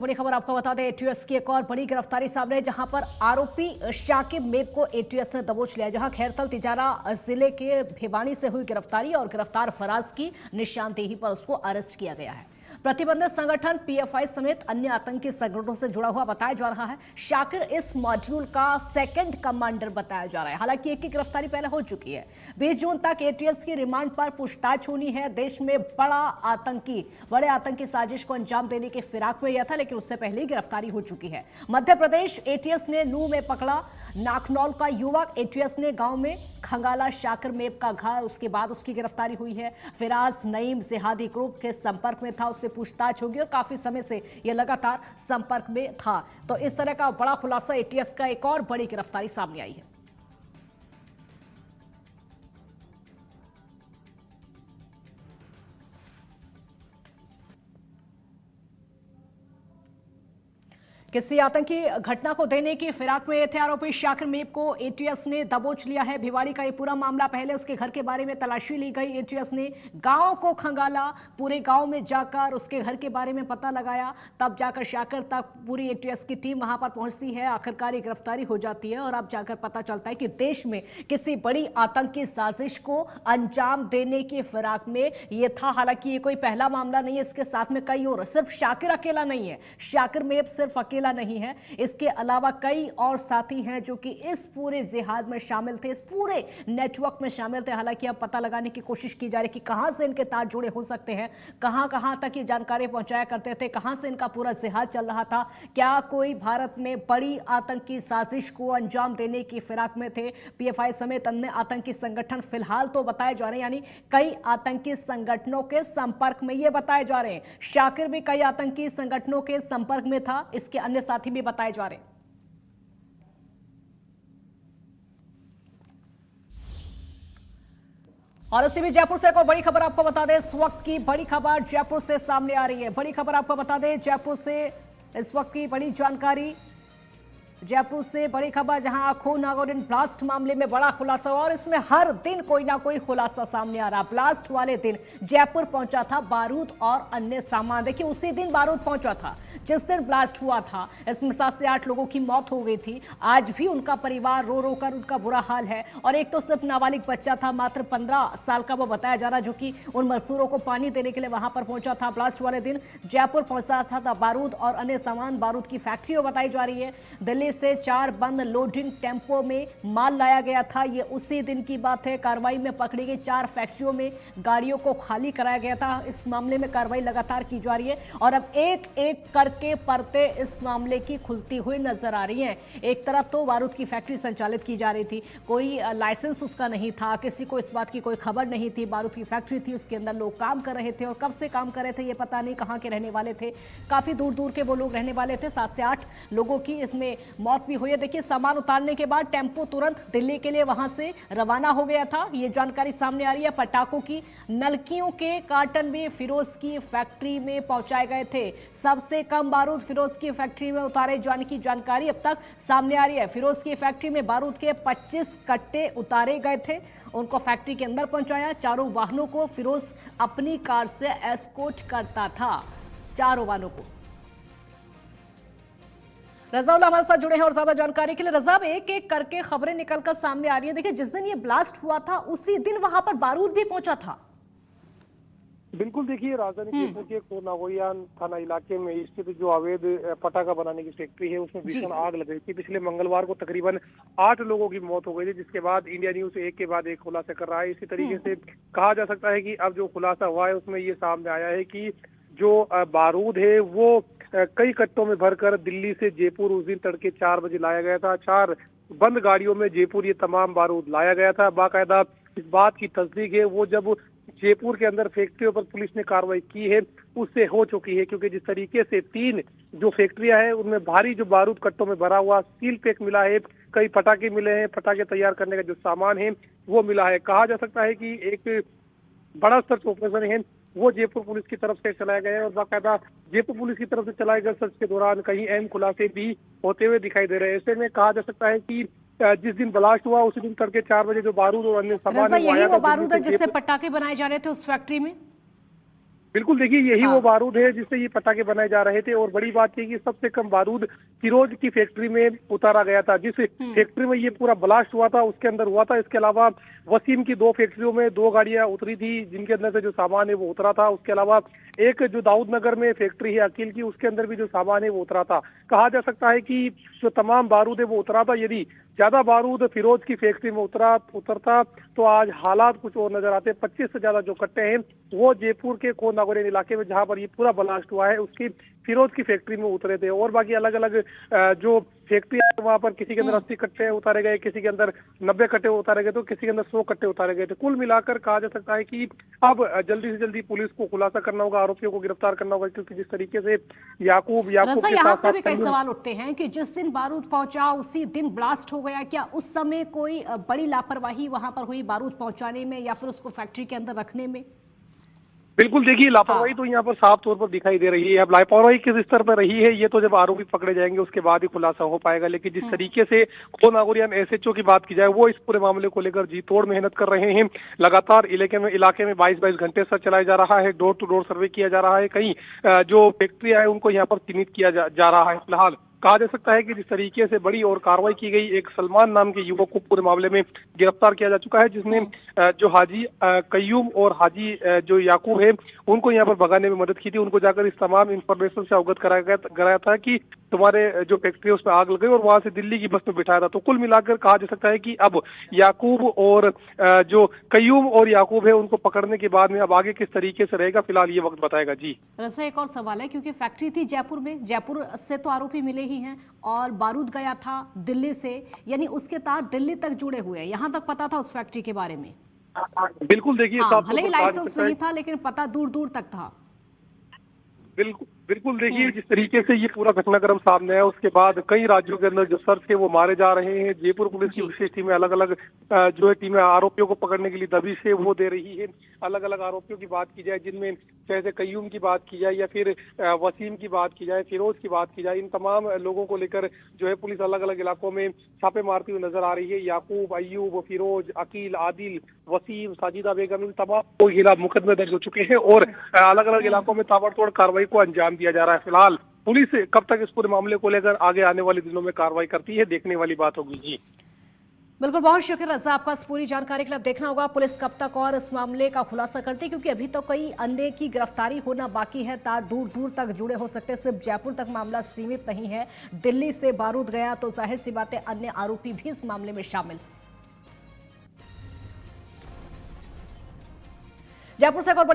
बड़ी खबर आपको बता दें, एटीएस की एक और बड़ी गिरफ्तारी सामने, जहां पर आरोपी शाकिब मेब को एटीएस ने दबोच लिया। जहां खैरथल तिजारा जिले के भिवानी से हुई गिरफ्तारी और गिरफ्तार फराज की निशानदेही पर उसको अरेस्ट किया गया है। प्रतिबंधित संगठन पीएफआई समेत अन्य आतंकी संगठनों से जुड़ा हुआ बताया जा रहा है। शाकिर इस मॉड्यूल का सेकंड कमांडर बताया जा रहा है। हालांकि एक की गिरफ्तारी पहले हो चुकी है। 20 जून तक एटीएस की रिमांड पर पूछताछ होनी है। देश में बड़े आतंकी साजिश को अंजाम देने के फिराक में यह था, लेकिन उससे पहले ही गिरफ्तारी हो चुकी है। मध्य प्रदेश एटीएस ने नूह में पकड़ा नाखनौल का युवक। एटीएस ने गांव में खंगाला शाकिर मेब का घर, उसके बाद उसकी गिरफ्तारी हुई है। फिराज नईम जिहादी ग्रुप के संपर्क में था, उससे पूछताछ होगी और काफी समय से यह लगातार संपर्क में था। तो इस तरह का बड़ा खुलासा एटीएस का, एक और बड़ी गिरफ्तारी सामने आई है। किसी आतंकी घटना को देने की फिराक में थे आरोपी शाकिर मेब को एटीएस ने दबोच लिया है। भिवाड़ी का ये पूरा मामला, पहले उसके घर के बारे में तलाशी ली गई। एटीएस ने गांव को खंगाला, पूरे गांव में जाकर उसके घर के बारे में पता लगाया, तब जाकर शाकिर तक पूरी एटीएस की टीम वहां पर पहुंचती है। आखिरकार ये गिरफ्तारी हो जाती है और अब जाकर पता चलता है कि देश में किसी बड़ी आतंकी साजिश को अंजाम देने की फिराक में ये था। हालांकि ये कोई पहला मामला नहीं है, इसके साथ में कई और, सिर्फ शाकिर अकेला नहीं है, शाकिर मेब सिर्फ नहीं है, इसके अलावा कई और साथी हैं जो कि इस पूरे जिहाद में शामिल थे, इस पूरे नेटवर्क में शामिल थे। हालांकि अब पता लगाने की कोशिश की जा रही है कि कहां से इनके तार जुड़े हो सकते हैं, कहां कहां तक ये जानकारी पहुंचाया करते थे, कहां से इनका पूरा जिहाद चल रहा था। क्या कोई भारत में बड़ी आतंकी साजिश को अंजाम देने की फिराक में थे? पीएफआई समेत अन्य आतंकी संगठन फिलहाल तो बताए जा रहे हैं, यानी कई आतंकी संगठनों के संपर्क में ये बताए जा रहे हैं। शाकिर भी कई आतंकी संगठनों के संपर्क में था, इसके अन्य साथी भी बताए जा रहे हैं। और इसी भी जयपुर से एक और बड़ी खबर आपको बता दें। इस वक्त की बड़ी खबर जयपुर से सामने आ रही है। बड़ी खबर आपको बता दें, जयपुर से इस वक्त की बड़ी जानकारी, जयपुर से बड़ी खबर, जहां आखो नागौर ब्लास्ट मामले में बड़ा खुलासा हुआ और इसमें हर दिन कोई ना कोई खुलासा सामने आ रहा। ब्लास्ट वाले दिन जयपुर पहुंचा था बारूद और अन्य सामान। देखिए, उसी दिन बारूद पहुंचा था जिस दिन ब्लास्ट हुआ था। इसमें 7 से 8 लोगों की मौत हो गई थी। आज भी उनका परिवार रो रो कर उनका बुरा हाल है। और एक तो सिर्फ नाबालिग बच्चा था, मात्र 15 साल का वो बताया जा रहा, जो कि उन मजदूरों को पानी देने के लिए वहां पर पहुंचा था। ब्लास्ट वाले दिन जयपुर पहुंचा था बारूद और अन्य सामान। बारूद की फैक्ट्री बताई जा रही है। दिल्ली से 4 बंद लोडिंग टेम्पो में माल लाया गया था। ये उसी दिन की बात है। कार्रवाई में पकड़ी गई 4 फैक्ट्रियों में गाड़ियों को खाली कराया गया था। इस मामले में कार्रवाई लगातार की जा रही है और अब एक एक करके परतें इस मामले की खुलती हुई नजर आ रही हैं। एक तरफ तो बारूद की फैक्ट्री संचालित की जा रही थी, कोई लाइसेंस उसका नहीं था, किसी को इस बात की कोई खबर नहीं थी। बारूद की फैक्ट्री थी, उसके अंदर लोग काम कर रहे थे और कब से काम कर रहे थे ये पता नहीं, कहाँ के रहने वाले थे, काफी दूर दूर के वो लोग रहने वाले थे। 7 से 8 लोगों की इसमें मौत भी हुई है। देखिए, सामान उतारने के बाद टेम्पो तुरंत दिल्ली के लिए वहां से रवाना हो गया था। ये जानकारी सामने आ रही है। पटाखों की नलकियों के कार्टन भी फिरोज की फैक्ट्री में पहुंचाए गए थे। सबसे कम बारूद फिरोज की फैक्ट्री में उतारे जाने की जानकारी अब तक सामने आ रही है। फिरोज की फैक्ट्री में बारूद के 25 कट्टे उतारे गए थे, उनको फैक्ट्री के अंदर पहुंचाया। 4 वाहनों को फिरोज अपनी कार से एस्कॉर्ट करता था, 4 वाहनों को। रजाउल्ला हमारे साथ जुड़े हैं और ज्यादा जानकारी के लिए। रजाब, एक एक करके खबरें निकलकर सामने आ रही है। देखिए, जिस दिन ये ब्लास्ट हुआ था उसी दिन वहां पर बारूद भी पहुंचा था। बिल्कुल, देखिए, राजधानी जयपुर के कोनागोरियान थाना इलाके में स्थित जो अवैध पटाखा बनाने की फैक्ट्री है, उसमें भीषण आग लग रही थी। पिछले मंगलवार को तकरीबन 8 लोगों की मौत हो गई थी, जिसके बाद इंडिया न्यूज एक के बाद एक खुलासा कर रहा है। इसी तरीके से कहा जा सकता है कि अब जो खुलासा हुआ है उसमें ये सामने आया है कि जो बारूद है वो कई कट्टों में भरकर दिल्ली से जयपुर उस दिन तड़के 4 बजे लाया गया था। 4 बंद गाड़ियों में जयपुर ये तमाम बारूद लाया गया था। बाकायदा इस बात की तस्दीक है वो जब जयपुर के अंदर फैक्ट्रियों पर पुलिस ने कार्रवाई की है उससे हो चुकी है, क्योंकि जिस तरीके से 3 जो फैक्ट्रियां हैं उनमें भारी जो बारूद कट्टों में भरा हुआ सील पैक मिला है, कई पटाखे मिले हैं, पटाखे तैयार करने का जो सामान है वो मिला है। कहा जा सकता है कि एक बड़ा स्तर से ऑपरेशन है वो जयपुर पुलिस की तरफ से चलाया गया है और बाकायदा जयपुर पुलिस की तरफ से चलाए गए सर्च के दौरान कहीं अहम खुलासे भी होते हुए दिखाई दे रहे हैं। ऐसे में कहा जा सकता है कि जिस दिन ब्लास्ट हुआ उसी दिन तड़के 4 बजे जो बारूद और अन्य सामान यही वो बारूद है जिससे पटाखे बनाए जा रहे थे उस फैक्ट्री में। बिल्कुल देखिए, यही हाँ। वो बारूद है जिससे ये पटाखे बनाए जा रहे थे। और बड़ी बात ये कि सबसे कम बारूद फिरोज की फैक्ट्री में उतारा गया था। जिस फैक्ट्री में ये पूरा ब्लास्ट हुआ था उसके अंदर हुआ था। इसके अलावा वसीम की 2 फैक्ट्रियों में 2 गाड़ियां उतरी थी जिनके अंदर से जो सामान है वो उतरा था। उसके अलावा एक जो दाऊद नगर में फैक्ट्री है अकील की, उसके अंदर भी जो सामान है वो उतरा था। कहा जा सकता है कि जो तमाम बारूद है वो उतरा था। यदि ज्यादा बारूद फिरोज की फैक्ट्री में उतरता तो आज हालात कुछ और नजर आते। 25 से ज्यादा जो कट्टे हैं वो जयपुर के खो नागौरी इलाके में, जहां पर ये पूरा ब्लास्ट हुआ है, उसकी फिरोज की फैक्ट्री में उतरे थे। और बाकी अलग अलग जो फैक्ट्री है वहां पर किसी के अंदर 80 कट्टे उतारे गए, किसी के अंदर 90 कट्टे उतारे गए, तो किसी के अंदर 100 कट्टे उतारे गए थे। कुल मिलाकर कहा जा सकता है कि अब जल्दी से जल्दी पुलिस को खुलासा करना होगा, आरोपियों को गिरफ्तार करना होगा, क्योंकि जिस तरीके से याकूब रज़ा, के यहाँ साथ से भी साथ कई सवाल उठते हैं कि जिस दिन बारूद पहुंचा उसी दिन ब्लास्ट हो गया। क्या उस समय कोई बड़ी लापरवाही वहां पर हुई बारूद पहुंचाने में या फिर उसको फैक्ट्री के अंदर रखने में? बिल्कुल देखिए, लापरवाही तो यहाँ पर साफ तौर पर दिखाई दे रही है। अब लापरवाही किस स्तर पर रही है ये तो जब आरोपी पकड़े जाएंगे उसके बाद ही खुलासा हो पाएगा। लेकिन जिस तरीके से खो नागौरियान एसएचओ की बात की जाए, वो इस पूरे मामले को लेकर जी तोड़ मेहनत कर रहे हैं। लगातार इलाके में 22-22 घंटे सर्च चलाया जा रहा है, डोर टू डोर सर्वे किया जा रहा है। कई जो फैक्ट्रियां है उनको यहाँ पर चिन्हित किया जा रहा है। फिलहाल कहा जा सकता है कि जिस तरीके से बड़ी और कार्रवाई की गई, एक सलमान नाम के युवक को पूरे मामले में गिरफ्तार किया जा चुका है, जिसने जो हाजी कयूम और हाजी जो याकूब है उनको यहाँ पर भगाने में मदद की थी। उनको जाकर इस तमाम इंफॉर्मेशन से अवगत कराया था कि तुम्हारे जो फैक्ट्री है उस पर आग लग गई, और वहां से दिल्ली की बस में बिठाया था। तो कुल मिलाकर कहा जा सकता है कि अब याकूब और जो कयूम और याकूब है उनको पकड़ने के बाद में अब आगे किस तरीके से रहेगा, फिलहाल ये वक्त बताएगा। जी रज़ा, एक और सवाल है, क्योंकि फैक्ट्री थी जयपुर में, जयपुर से तो आरोपी मिले ही हैं और बारूद गया था दिल्ली से, यानी उसके तार दिल्ली तक जुड़े हुए हैं। यहाँ तक पता था उस फैक्ट्री के बारे में? बिल्कुल देखिए, हाँ, भले ही लाइसेंस नहीं था लेकिन पता दूर दूर तक था। बिल्कुल देखिए, जिस तरीके से ये पूरा घटनाक्रम सामने आया उसके बाद कई राज्यों के अंदर जो सर्च है वो मारे जा रहे हैं। जयपुर पुलिस की विशेष टीमें अलग अलग जो है टीमें आरोपियों को पकड़ने के लिए दबिश है वो दे रही है। अलग अलग आरोपियों की बात की जाए, जिनमें जैसे कयूम की बात की जाए या फिर वसीम की बात की जाए, फिरोज की बात की जाए, इन तमाम लोगों को लेकर जो है पुलिस अलग अलग इलाकों में छापे मारती हुई नजर आ रही है। याकूब, अयूब, फिरोज, अकील, आदिल, वसीम, साजिदा बेगम, इन तमाम के खिलाफ मुकदमे दर्ज हो चुके हैं और अलग अलग इलाकों में ताबड़तोड़ कार्रवाई को अंजाम दिया जा रहा है। फिलहाल पुलिस कब तक इस पूरे मामले को लेकर आगे आने वाले दिनों में कार्रवाई करती है, देखने वाली बात होगी। जी बिल्कुल, बहुत शुक्रिया रज़ा आपका इस पूरी जानकारी के लिए। अब देखना होगा पुलिस कब तक और इस मामले का खुलासा करती है, क्योंकि अभी तो कई अन्य की गिरफ्तारी होना बाकी है। तार दूर दूर तक जुड़े हो सकते हैं, सिर्फ जयपुर तक मामला सीमित नहीं है। दिल्ली से बारूद गया तो जाहिर सी बात है अन्य आरोपी भी इस मामले में शामिल। जयपुर से एक और बड़ी